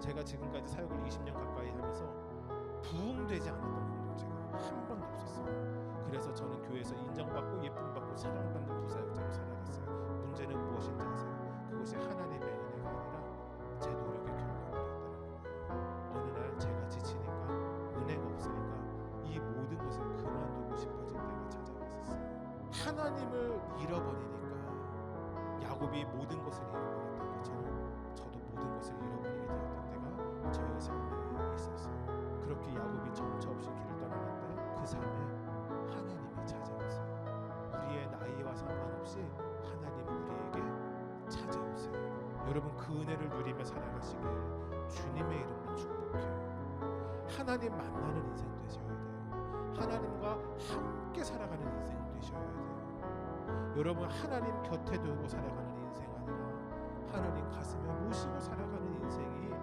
제가 지금까지 사역을 20년 가까이 하면서 부흥되지 않았던 공동체가 한 번도 없었어요. 그래서 저는 교회에서 인정받고 예쁨받고 사랑받는 부사역자로 살아갔어요. 문제는 무엇인지 아세요? 그것이 하나님의 은혜가 아니라 제 노력의 결과물이었다는 거예요. 어느 날 제가 지치니까, 은혜가 없으니까 이 모든 것을 그만두고 싶어진 때가 찾아왔었어요. 하나님을 잃어버리니까 야곱이 모든 것을 잃어버렸던 것처럼 저도 모든 것을 잃어버리게 되었던 때가 저의 삶에 있었어요. 그렇게 야곱이 정처 없이 길을 떠나는데 그 삶에 하나님이 찾아오세요. 우리의 나이와 상관없이 하나님은 우리에게 찾아오세요. 여러분, 그 은혜를 누리며 살아가시길 주님의 이름으로 축복해요. 하나님 만나는 인생 되셔야 돼요. 하나님과 함께 살아가는 인생 되셔야 돼요. 여러분, 하나님 곁에 두고 살아가는 인생 아니라 하나님 가슴에 모시고 살아가는 인생이